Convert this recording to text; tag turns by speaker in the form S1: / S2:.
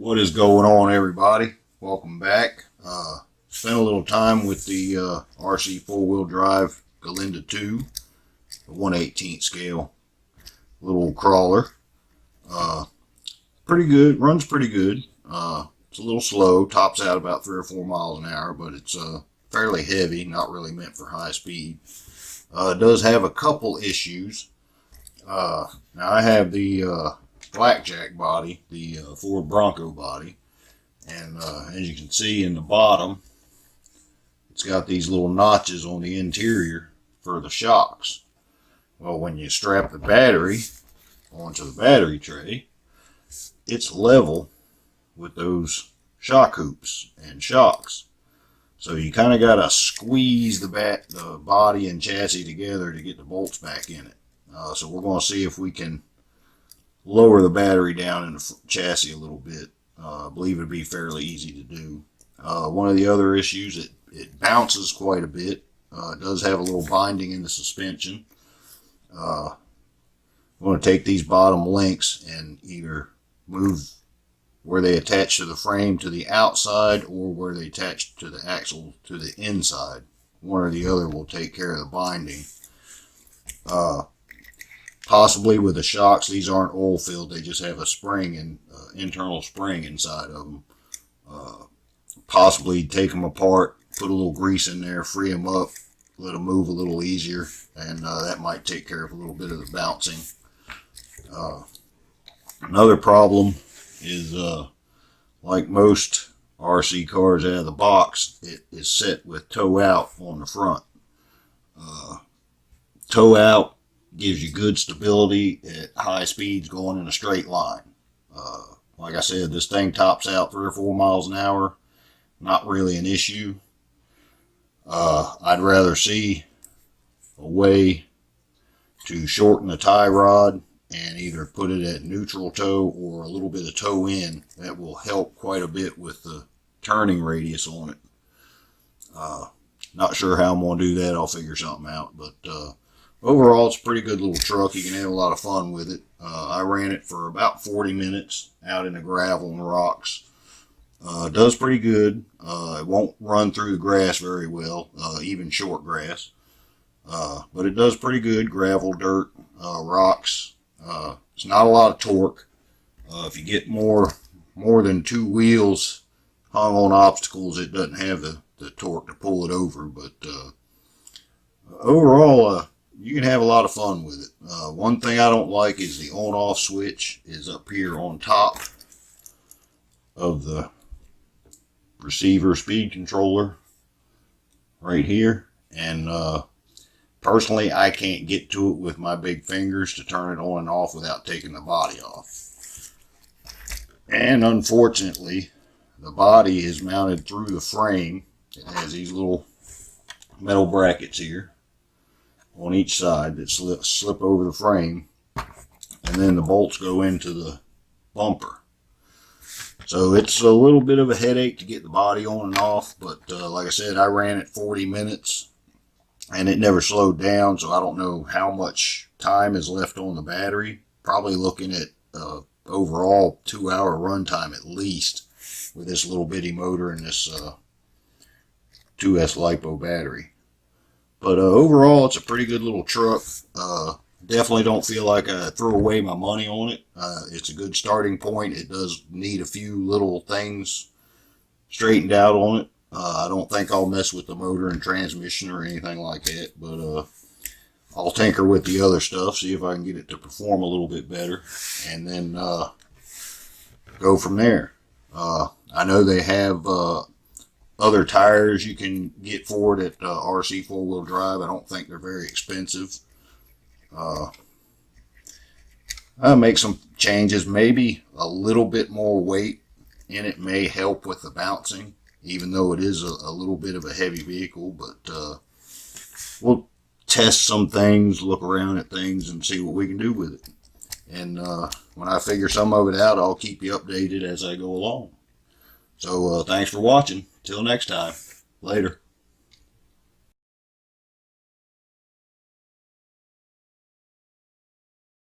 S1: What is going on, everybody? Welcome back. Spent a little time with the RC four-wheel drive Gelande 2, the 1/18 scale little crawler. Pretty good, runs pretty good. It's a little slow, tops out about 3 or 4 miles an hour, but it's fairly heavy, not really meant for high speed. It does have a couple issues. Now I have the blackjack body, the Ford Bronco body, and as you can see in the bottom, it's got these little notches on the interior for the shocks. Well, when you strap the battery onto the battery tray, it's level with those shock hoops and shocks. So you kind of got to squeeze the body and chassis together to get the bolts back in it. So we're going to see if we can lower the battery down in the chassis a little bit. I believe it'd be fairly easy to do. One of the other issues, it bounces quite a bit. It does have a little binding in the suspension. I'm going to take these bottom links and either move where they attach to the frame to the outside or where they attach to the axle to the inside. One or the other will take care of the binding. Possibly with the shocks, these aren't oil filled, they just have a spring and internal spring inside of them. Possibly take them apart, put a little grease in there, free them up, let them move a little easier, and that might take care of a little bit of the bouncing. Another problem is, like most RC cars out of the box, it is set with toe out on the front. Toe out gives you good stability at high speeds going in a straight line. Like I said, this thing tops out 3 or 4 miles an hour. Not really an issue. I'd rather see a way to shorten the tie rod and either put it at neutral toe or a little bit of toe in. That will help quite a bit with the turning radius on it. Not sure how I'm going to do that. I'll figure something out. But overall, it's a pretty good little truck. You can have a lot of fun with it. I ran it for about 40 minutes out in the gravel and rocks. It does pretty good. It won't run through the grass very well, even short grass. But it does pretty good. Gravel, dirt, rocks. It's not a lot of torque. If you get more than 2 wheels hung on obstacles, it doesn't have the torque to pull it over. But overall, you can have a lot of fun with it. One thing I don't like is the on-off switch is up here on top of the receiver speed controller right here. And personally, I can't get to it with my big fingers to turn it on and off without taking the body off. And unfortunately, the body is mounted through the frame. It has these little metal brackets here on each side that slip over the frame, and then the bolts go into the bumper. So it's a little bit of a headache to get the body on and off, but like I said, I ran it 40 minutes and it never slowed down, so I don't know how much time is left on the battery. Probably looking at overall 2-hour run time at least with this little bitty motor and this 2S LiPo battery. But overall, it's a pretty good little truck. Definitely don't feel like I threw away my money on it. It's a good starting point. It does need a few little things straightened out on it. I don't think I'll mess with the motor and transmission or anything like that, but I'll tinker with the other stuff, see if I can get it to perform a little bit better, and then go from there. I know they have other tires you can get for it at RC four-wheel drive. I don't think they're very expensive. I'll make some changes. Maybe a little bit more weight in it may help with the bouncing, even though it is a little bit of a heavy vehicle. But we'll test some things, look around at things, and see what we can do with it. And when I figure some of it out, I'll keep you updated as I go along. So thanks for watching. Till next time. Later.